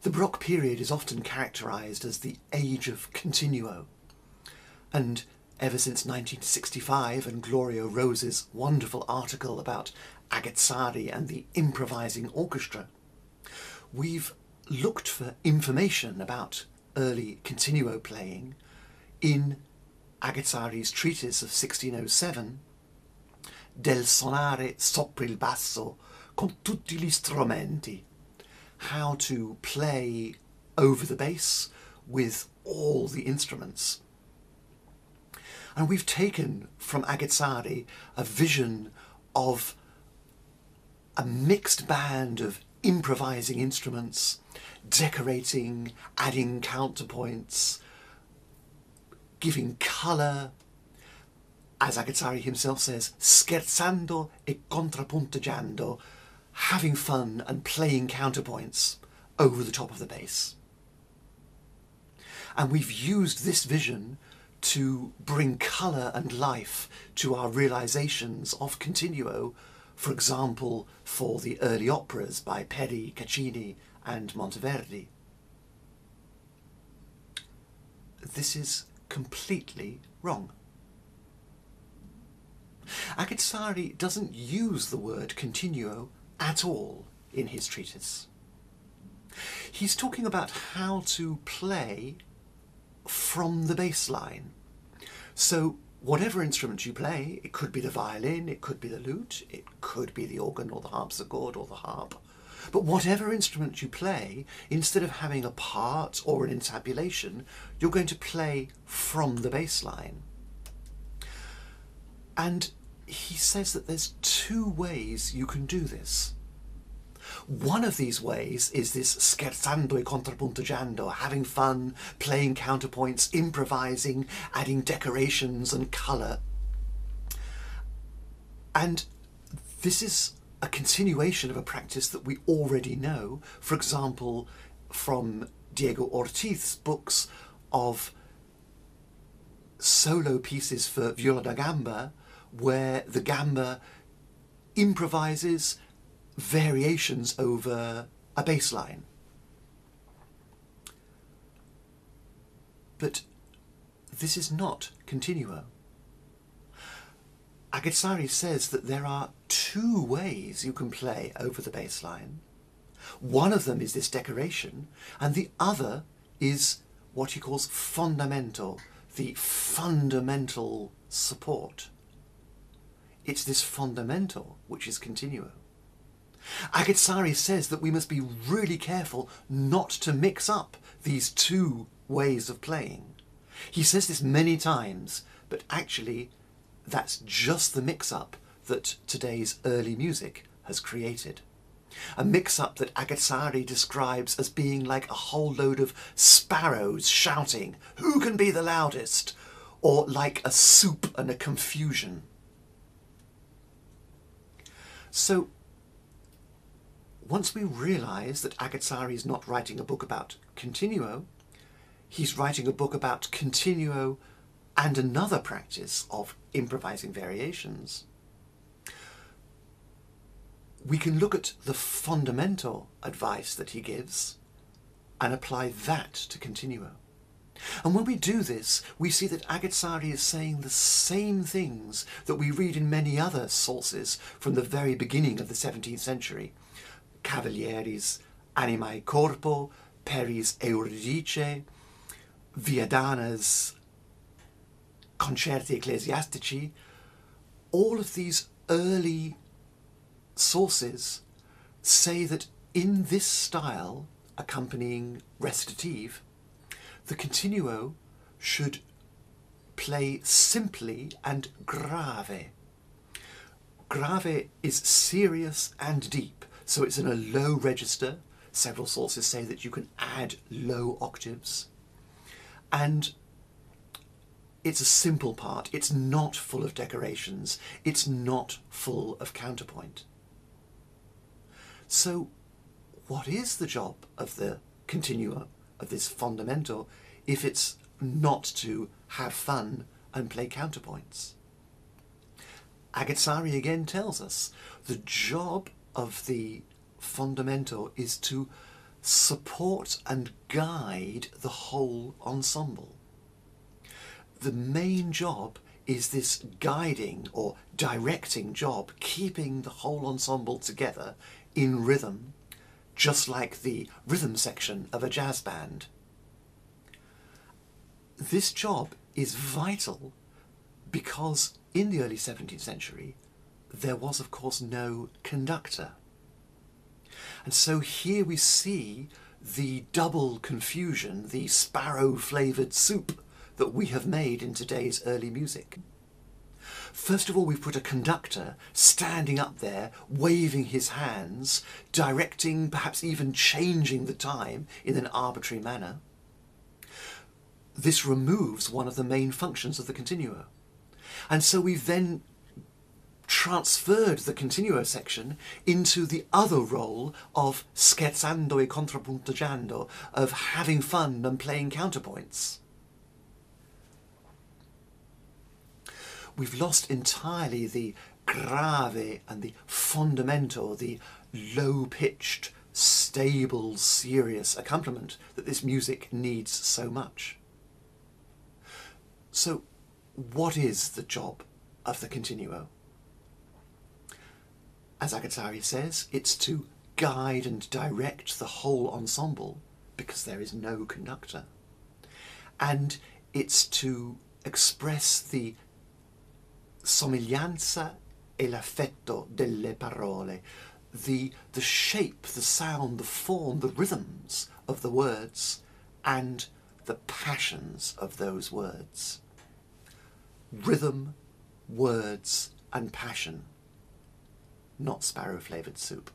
The Baroque period is often characterised as the age of continuo, and ever since 1965 and Gloria Rose's wonderful article about Agazzari and the improvising orchestra, we've looked for information about early continuo playing in Agazzari's treatise of 1607, Del sonare sopra il basso con tutti gli strumenti, how to play over the bass with all the instruments. And we've taken from Agazzari a vision of a mixed band of improvising instruments, decorating, adding counterpoints, giving colour, as Agazzari himself says, scherzando e contrapunteggiando, having fun and playing counterpoints over the top of the bass. And we've used this vision to bring colour and life to our realisations of continuo, for example, for the early operas by Peri, Caccini and Monteverdi. This is completely wrong. Agazzari doesn't use the word continuo at all in his treatise. He's talking about how to play from the bass line. So whatever instrument you play, it could be the violin, it could be the lute, it could be the organ or the harpsichord or the harp, but whatever instrument you play, instead of having a part or an intabulation, you're going to play from the bass line. And he says that there's two ways you can do this. One of these ways is this scherzando e contrapunteggiando, having fun, playing counterpoints, improvising, adding decorations and colour. And this is a continuation of a practice that we already know, for example, from Diego Ortiz's books of solo pieces for viola da gamba, where the gamba improvises variations over a bass line. But this is not continuo. Agazzari says that there are two ways you can play over the bass line. One of them is this decoration, and the other is what he calls fondamento, the fundamental support. It's this fondamento which is continuo. Agazzari says that we must be really careful not to mix up these two ways of playing. He says this many times, but actually that's just the mix-up that today's early music has created. A mix-up that Agazzari describes as being like a whole load of sparrows shouting, "Who can be the loudest?" or like a soup and a confusion. So once we realise that Agazzari is not writing a book about continuo, he's writing a book about continuo and another practice of improvising variations, we can look at the fundamental advice that he gives and apply that to continuo. And when we do this, we see that Agazzari is saying the same things that we read in many other sources from the very beginning of the 17th century. Cavalieri's Anima e Corpo, Peri's Euridice, Viadana's Concerti Ecclesiastici. All of these early sources say that in this style, accompanying recitative, the continuo should play simply and grave. Grave is serious and deep, so it's in a low register. Several sources say that you can add low octaves. And it's a simple part. It's not full of decorations. It's not full of counterpoint. So what is the job of the continuo, of this fondamento, if it's not to have fun and play counterpoints? Agazzari again tells us the job of the fondamento is to support and guide the whole ensemble. The main job is this guiding or directing job, keeping the whole ensemble together in rhythm, just like the rhythm section of a jazz band. This job is vital because in the early 17th century there was, of course, no conductor. And so here we see the double confusion, the Sparrow-flavoured soup that we have made in today's early music. First of all, we've put a conductor standing up there, waving his hands, directing, perhaps even changing the time in an arbitrary manner. This removes one of the main functions of the continuo. And so we've then transferred the continuo section into the other role of scherzando e contrapunteggiando, of having fun and playing counterpoints. We've lost entirely the grave and the fondamento, the low-pitched, stable, serious accompaniment that this music needs so much. So, what is the job of the continuo? As Agazzari says, it's to guide and direct the whole ensemble, because there is no conductor. And it's to express the somiglianza e l'affetto delle parole, the shape, the sound, the form, the rhythms of the words, and the passions of those words. Rhythm, words, and passion, not sparrow-flavoured soup.